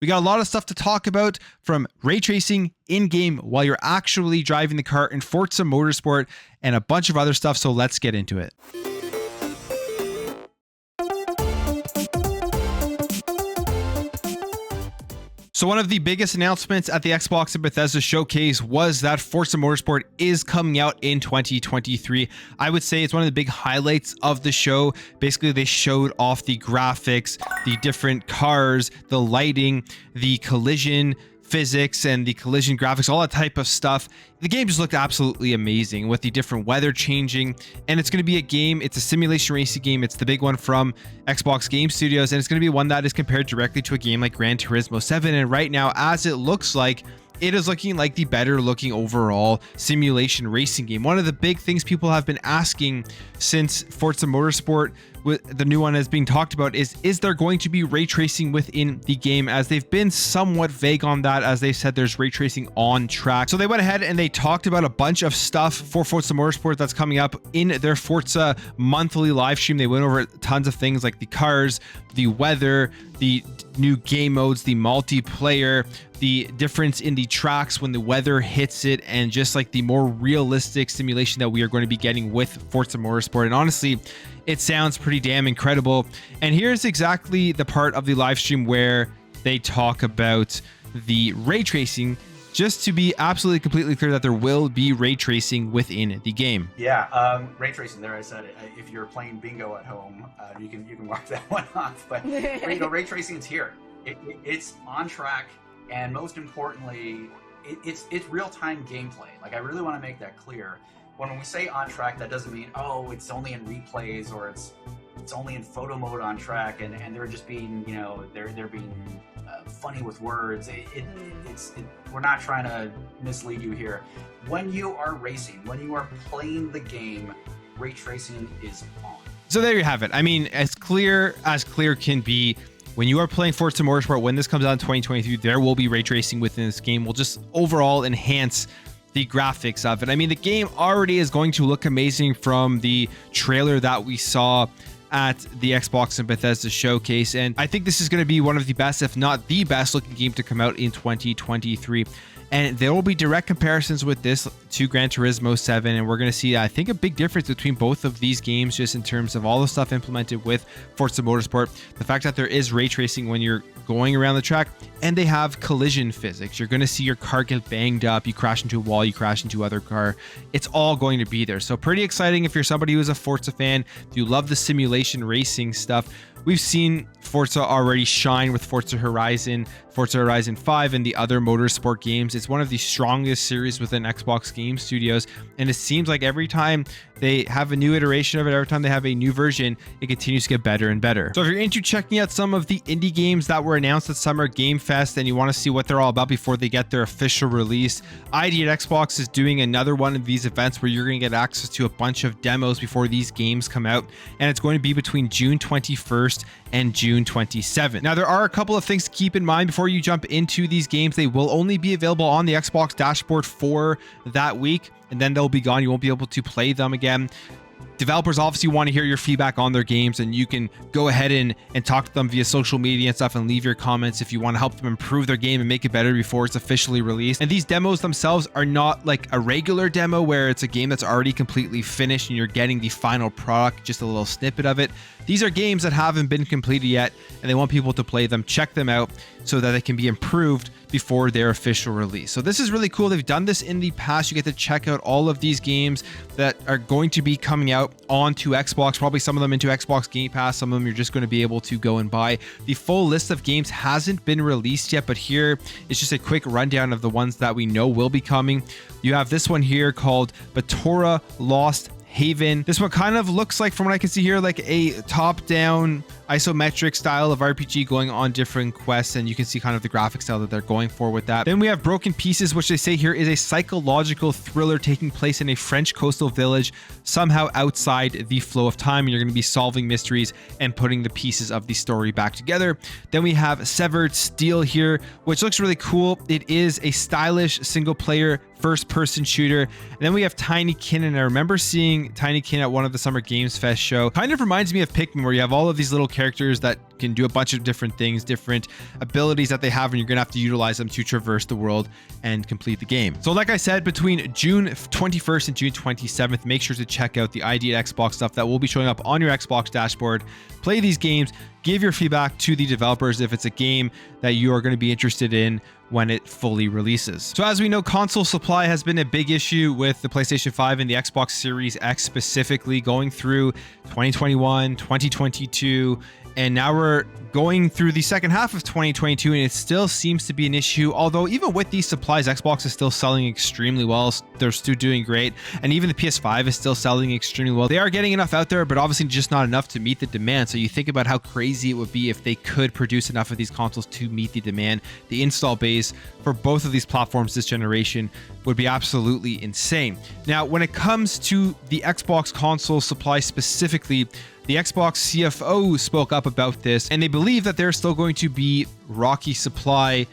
We got a lot of stuff to talk about, from ray tracing in-game while you're actually driving the car in Forza Motorsport, and a bunch of other stuff, so let's get into it. So one of the biggest announcements at the Xbox and Bethesda showcase was that Forza Motorsport is coming out in 2023. I would say it's one of the big highlights of the show. Basically, they showed off the graphics, the different cars, the lighting, the collision physics and the collision graphics, all that type of stuff. The game just looked absolutely amazing with the different weather changing, and it's going to be a game, it's a simulation racing game. It's the big one from Xbox Game Studios, and it's going to be one that is compared directly to a game like Gran Turismo 7. And right now, as it looks like, it is looking like the better looking overall simulation racing game. One of the big things people have been asking since Forza Motorsport, the new one, is being talked about, is there going to be ray tracing within the game, as they've been somewhat vague on that, as they said there's ray tracing on track. So they went ahead and they talked about a bunch of stuff for Forza Motorsport that's coming up in their Forza monthly live stream. They went over tons of things like the cars, the weather, the new game modes, the multiplayer, the difference in the tracks when the weather hits it, and just like the more realistic simulation that we are going to be getting with Forza Motorsport. And honestly, it sounds pretty damn incredible. And here's exactly the part of the live stream where they talk about the ray tracing, just to be absolutely completely clear that there will be ray tracing within the game. Yeah, ray tracing. There, I said, if you're playing bingo at home, you can mark that one off. But ray tracing is here. It's on track, and most importantly, it's real-time gameplay. Like, I really want to make that clear. When we say on track, that doesn't mean, oh, it's only in replays, or it's only in photo mode on track, and they're just being, you know, they're being funny with words. We're not trying to mislead you here. When you are racing, when you are playing the game, ray tracing is on. So there you have it. I mean, as clear can be. When you are playing Forza Motorsport, when this comes out in 2023, there will be ray tracing within this game. Will just overall enhance the graphics of it. I mean, the game already is going to look amazing from the trailer that we saw at the Xbox and Bethesda showcase, and I think this is going to be one of the best, if not the best looking game to come out in 2023. And there will be direct comparisons with this to Gran Turismo 7, and we're going to see, I think, a big difference between both of these games, just in terms of all the stuff implemented with Forza Motorsport. The fact that there is ray tracing when you're going around the track, and they have collision physics. You're going to see your car get banged up, you crash into a wall, you crash into other car. It's all going to be there. So pretty exciting if you're somebody who's a Forza fan, if you love the simulation racing stuff. We've seen Forza already shine with Forza Horizon 5, and the other motorsport games. It's one of the strongest series within Xbox Game Studios, and it seems like every time they have a new iteration of it, every time they have a new version, it continues to get better and better. So if you're into checking out some of the indie games that were announced at Summer Game Fest, and you want to see what they're all about before they get their official release, ID at Xbox is doing another one of these events where you're going to get access to a bunch of demos before these games come out, and it's going to be between June 21st and June 27th. Now, there are a couple of things to keep in mind before you jump into these games. They will only be available on the Xbox dashboard for that week, and then they'll be gone. You won't be able to play them again. Developers obviously want to hear your feedback on their games, and you can go ahead and talk to them via social media and stuff, and leave your comments if you want to help them improve their game and make it better before it's officially released. And these demos themselves are not like a regular demo where it's a game that's already completely finished and you're getting the final product, just a little snippet of it. These are games that haven't been completed yet, and they want people to play them, check them out, so that they can be improved before their official release. So this is really cool. They've done this in the past. You get to check out all of these games that are going to be coming out onto Xbox, probably some of them into Xbox Game Pass, some of them you're just going to be able to go and buy. The full list of games hasn't been released yet, but here is just a quick rundown of the ones that we know will be coming. You have this one here called Batora Lost Haven. This one kind of looks like, from what I can see here, like a top-down isometric style of RPG going on different quests, and you can see kind of the graphic style that they're going for with that. Then we have Broken Pieces, which they say here is a psychological thriller taking place in a French coastal village, somehow outside the flow of time, and you're going to be solving mysteries and putting the pieces of the story back together. Then we have Severed Steel here, which looks really cool. It is a stylish single-player first-person shooter. And then we have Tinykin, and I remember seeing Tinykin at one of the Summer Games Fest show. Kind of reminds me of Pikmin, where you have all of these little characters that can do a bunch of different things, different abilities that they have, and you're gonna have to utilize them to traverse the world and complete the game. So like I said, between June 21st and June 27th, make sure to check out the ID at Xbox stuff that will be showing up on your Xbox dashboard. Play these games, give your feedback to the developers if it's a game that you are going to be interested in when it fully releases. So as we know, console supply has been a big issue with the PlayStation 5 and the Xbox Series X specifically going through 2021, 2022, and now we're going through the second half of 2022, and it still seems to be an issue. Although even with these supplies, Xbox is still selling extremely well. They're still doing great. And even the PS5 is still selling extremely well. They are getting enough out there, but obviously just not enough to meet the demand. So you think about how crazy it would be if they could produce enough of these consoles to meet the demand. The install base for both of these platforms this generation would be absolutely insane. Now, when it comes to the Xbox console supply specifically, the Xbox CFO spoke up about this, and they believe that there's still going to be rocky supply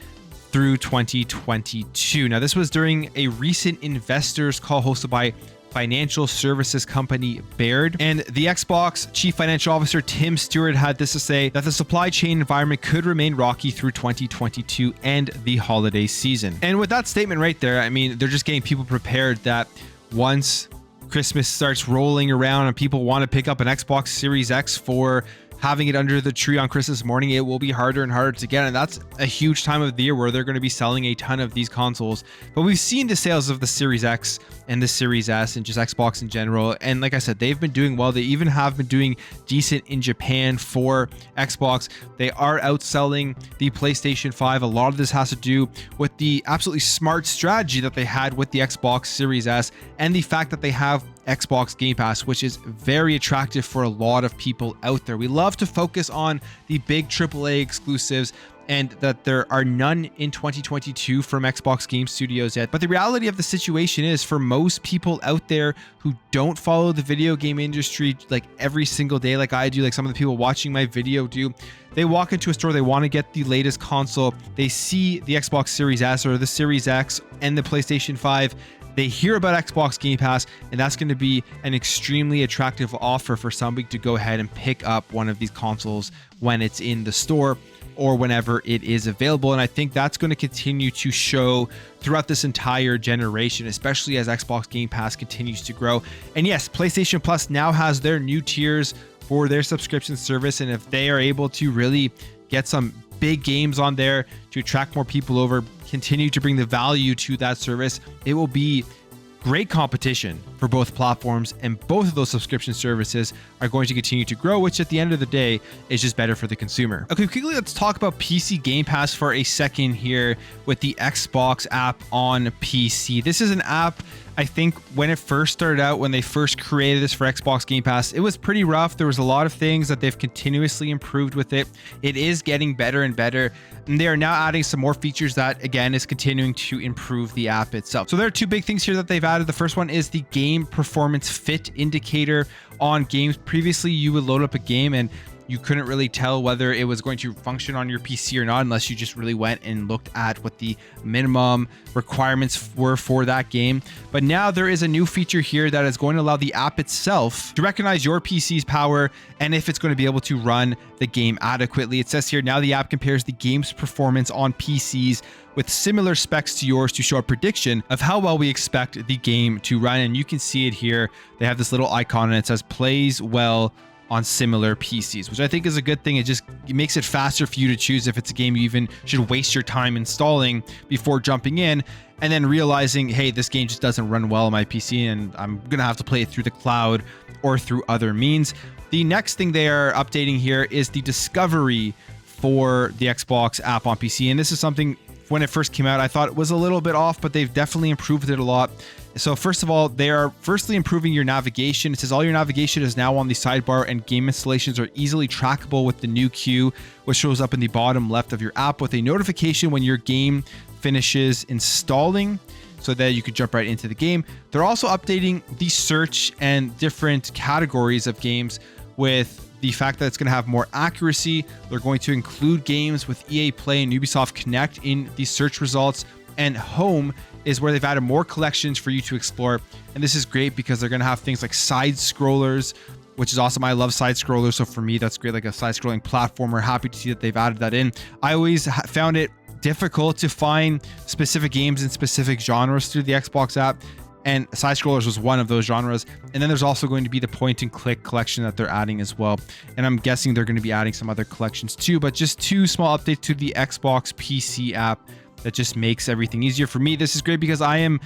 through 2022. Now, this was during a recent investors call hosted by financial services company Baird, and the Xbox chief financial officer Tim Stewart had this to say, that the supply chain environment could remain rocky through 2022 and the holiday season. And with that statement right there, I mean, they're just getting people prepared that once Christmas starts rolling around and people want to pick up an Xbox Series X for having it under the tree on Christmas morning, it will be harder and harder to get. And that's a huge time of the year where they're going to be selling a ton of these consoles. But we've seen the sales of the Series X and the Series S and just Xbox in general. And like I said, they've been doing well. They even have been doing decent in Japan for Xbox. They are outselling the PlayStation 5. A lot of this has to do with the absolutely smart strategy that they had with the Xbox Series S and the fact that they have Xbox Game Pass, which is very attractive for a lot of people out there. We love to focus on the big AAA exclusives, and that there are none in 2022 from Xbox Game Studios yet. But the reality of the situation is, for most people out there who don't follow the video game industry like every single day like I do, like some of the people watching my video do, they walk into a store, they want to get the latest console, they see the Xbox Series S or the Series X and the PlayStation 5, they hear about Xbox Game Pass, and that's going to be an extremely attractive offer for somebody to go ahead and pick up one of these consoles when it's in the store or whenever it is available. And I think that's going to continue to show throughout this entire generation, especially as Xbox Game Pass continues to grow. And yes, PlayStation Plus now has their new tiers for their subscription service, and if they are able to really get some big games on there to attract more people over, continue to bring the value to that service, it will be great competition for both platforms, and both of those subscription services are going to continue to grow, which at the end of the day is just better for the consumer. Okay, quickly, let's talk about PC Game Pass for a second here with the Xbox app on PC. This is an app, I think when it first started out, when they first created this for Xbox Game Pass, it was pretty rough. There was a lot of things that they've continuously improved with it. It is getting better and better, and they are now adding some more features that, again, is continuing to improve the app itself. So there are two big things here that they've added. The first one is the game performance fit indicator on games. Previously, you would load up a game and you couldn't really tell whether it was going to function on your PC or not unless you just really went and looked at what the minimum requirements were for that game. But now there is a new feature here that is going to allow the app itself to recognize your PC's power and if it's going to be able to run the game adequately. It says here, now the app compares the game's performance on PCs with similar specs to yours to show a prediction of how well we expect the game to run. And you can see it here. They have this little icon and it says plays well on similar PCs, which I think is a good thing. It makes it faster for you to choose if it's a game you even should waste your time installing before jumping in, and then realizing, hey, this game just doesn't run well on my PC and I'm gonna have to play it through the cloud or through other means. The next thing they are updating here is the discovery for the Xbox app on PC, and this is something when it first came out I thought it was a little bit off, but they've definitely improved it a lot. So first of all, they are firstly improving your navigation. It says all your navigation is now on the sidebar, and game installations are easily trackable with the new queue, which shows up in the bottom left of your app with a notification when your game finishes installing, so that you could jump right into the game. They're also updating the search and different categories of games with the fact that it's going to have more accuracy. They're going to include games with EA Play and Ubisoft Connect in the search results, and home is where they've added more collections for you to explore. And this is great because they're going to have things like side scrollers, which is awesome. I love side scrollers, so for me that's great, like a side scrolling platformer. Happy to see that they've added that in. I always found it difficult to find specific games in specific genres through the Xbox app, and side scrollers was one of those genres. And then there's also going to be the point and click collection that they're adding as well, and I'm guessing they're going to be adding some other collections too. But just 2 small updates to the Xbox PC app that just makes everything easier for me. This is great because I am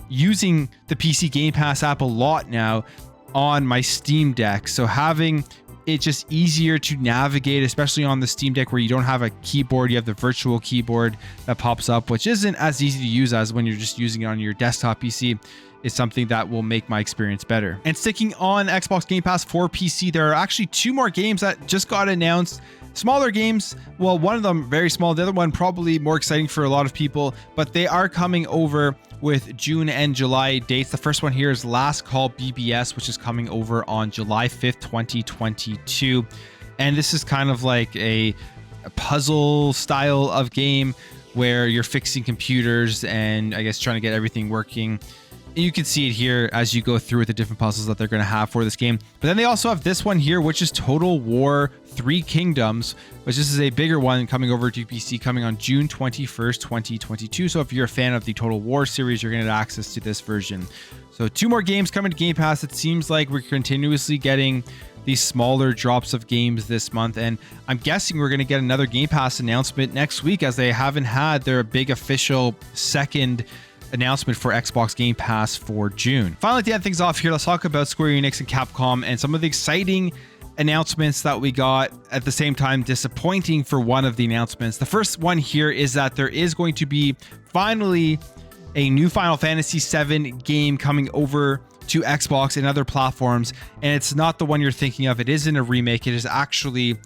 using the PC Game Pass app a lot now on my Steam Deck, so having it just easier to navigate, especially on the Steam Deck where you don't have a keyboard, you have the virtual keyboard that pops up, which isn't as easy to use as when you're just using it on your desktop PC, is something that will make my experience better. And sticking on Xbox Game Pass for PC, there are actually 2 more games that just got announced. Smaller games, well, one of them very small, the other one probably more exciting for a lot of people, but they are coming over with June and July dates. The first one here is Last Call BBS, which is coming over on July 5th, 2022. And this is kind of like a puzzle style of game where you're fixing computers and I guess trying to get everything working. You can see it here as you go through with the different puzzles that they're going to have for this game. But then they also have this one here, which is Total War 3 Kingdoms, which this is a bigger one coming over to PC, coming on June 21st, 2022. So if you're a fan of the Total War series, you're going to have access to this version. So 2 more games coming to Game Pass. It seems like we're continuously getting these smaller drops of games this month, and I'm guessing we're going to get another Game Pass announcement next week, as they haven't had their big official second announcement for Xbox Game Pass for June. Finally, to end things off here, let's talk about Square Enix and Capcom and some of the exciting announcements that we got, at the same time disappointing for one of the announcements. The first one here is that there is going to be finally a new Final Fantasy VII game coming over to Xbox and other platforms, and it's not the one you're thinking of. It isn't a remake. It is actually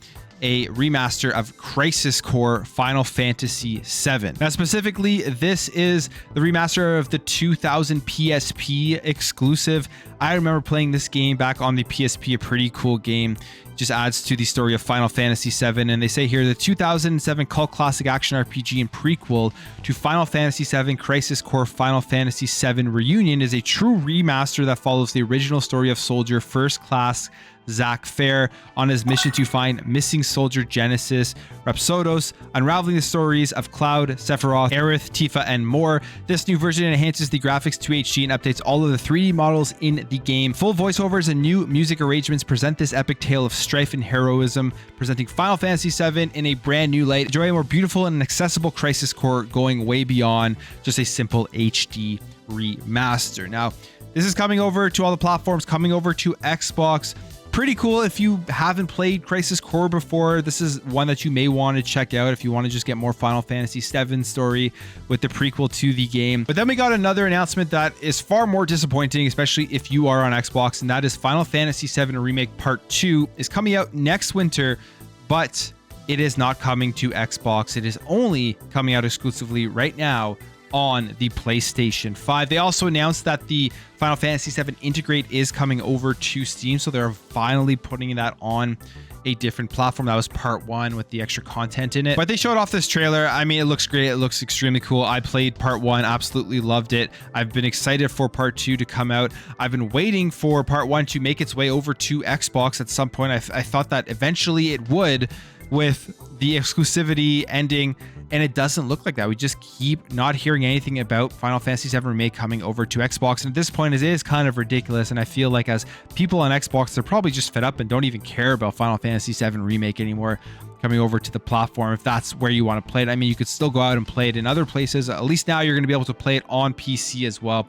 a remaster of Crisis Core Final Fantasy VII. Now, specifically, this is the remaster of the 2000 PSP exclusive. I remember playing this game back on the PSP, a pretty cool game. Just adds to the story of Final Fantasy VII. And they say here, the 2007 cult classic action RPG and prequel to Final Fantasy VII, Crisis Core Final Fantasy VII Reunion, is a true remaster that follows the original story of Soldier First Class Zack Fair on his mission to find missing soldier Genesis Rhapsodos, unraveling the stories of Cloud, Sephiroth, Aerith, Tifa, and more. This new version enhances the graphics to HD and updates all of the 3D models in the game. Full voiceovers and new music arrangements present this epic tale of strife and heroism, presenting Final Fantasy VII in a brand new light. Enjoy a more beautiful and accessible Crisis Core, going way beyond just a simple HD remaster. Now, this is coming over to all the platforms, coming over to Xbox. Pretty cool. If you haven't played Crisis Core before, this is one that you may want to check out if you want to just get more Final Fantasy VII story with the prequel to the game. But then we got another announcement that is far more disappointing, especially if you are on Xbox, and that is Final Fantasy VII Remake Part 2 is coming out next winter, but it is not coming to Xbox. It is only coming out exclusively right now on the PlayStation 5. They also announced that the Final Fantasy VII Integrate is coming over to Steam, so they're finally putting that on a different platform. That was part 1 with the extra content in it. But they showed off this trailer. I mean, it looks great. It looks extremely cool. I played part 1, absolutely loved it. I've been excited for part 2 to come out. I've been waiting for part 1 to make its way over to Xbox at some point. I thought that eventually it would, with the exclusivity ending, and it doesn't look like that. We just keep not hearing anything about Final Fantasy VII Remake coming over to Xbox, and at this point it is kind of ridiculous, and I feel like as people on Xbox, they're probably just fed up and don't even care about Final Fantasy VII Remake anymore coming over to the platform, if that's where you want to play it. I mean, you could still go out and play it in other places. At least now you're going to be able to play it on PC as well.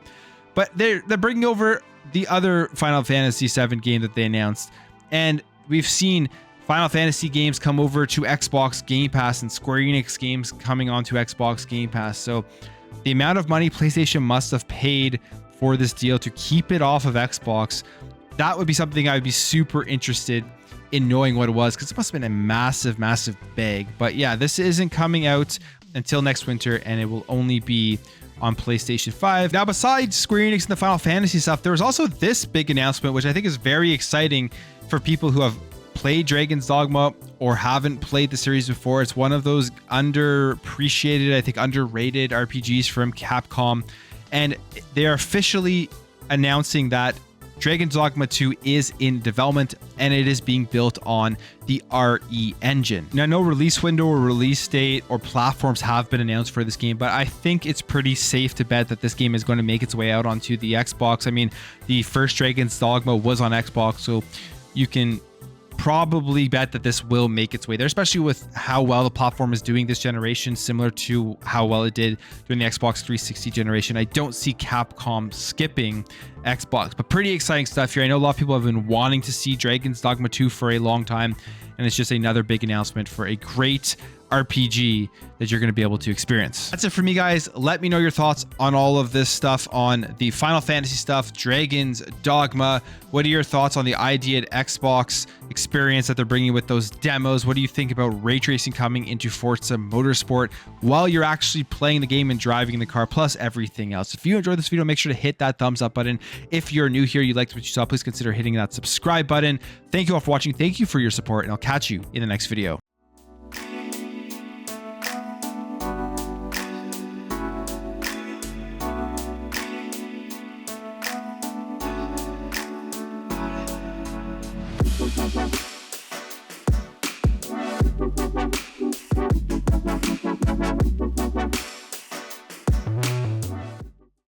But they're bringing over the other Final Fantasy VII game that they announced, and we've seen Final Fantasy games come over to Xbox Game Pass and Square Enix games coming onto Xbox Game Pass. So the amount of money PlayStation must have paid for this deal to keep it off of Xbox, that would be something I would be super interested in knowing what it was, because it must have been a massive, massive bag. But yeah, this isn't coming out until next winter, and it will only be on PlayStation 5. Now, besides Square Enix and the Final Fantasy stuff, there was also this big announcement, which I think is very exciting for people who have played Dragon's Dogma or haven't played the series before. It's one of those underappreciated, I think underrated RPGs from Capcom, and they're officially announcing that Dragon's Dogma 2 is in development and it is being built on the RE engine. Now, no release window or release date or platforms have been announced for this game, but I think it's pretty safe to bet that this game is going to make its way out onto the Xbox. I mean, the first Dragon's Dogma was on Xbox, so you can probably bet that this will make its way there, especially with how well the platform is doing this generation, similar to how well it did during the Xbox 360 generation. I don't see Capcom skipping Xbox, but pretty exciting stuff here. I know a lot of people have been wanting to see Dragon's Dogma 2 for a long time, and it's just another big announcement for a great RPG that you're going to be able to experience. That's it for me, guys. Let me know your thoughts on all of this stuff, on the Final Fantasy stuff, Dragon's Dogma. What are your thoughts on the idea at Xbox experience that they're bringing with those demos? What do you think about ray tracing coming into Forza Motorsport while you're actually playing the game and driving the car, plus everything else? If you enjoyed this video, make sure to hit that thumbs up button. If you're new here, you liked what you saw, please consider hitting that subscribe button. Thank you all for watching. Thank you for your support, and I'll catch you in the next video. We'll be right back.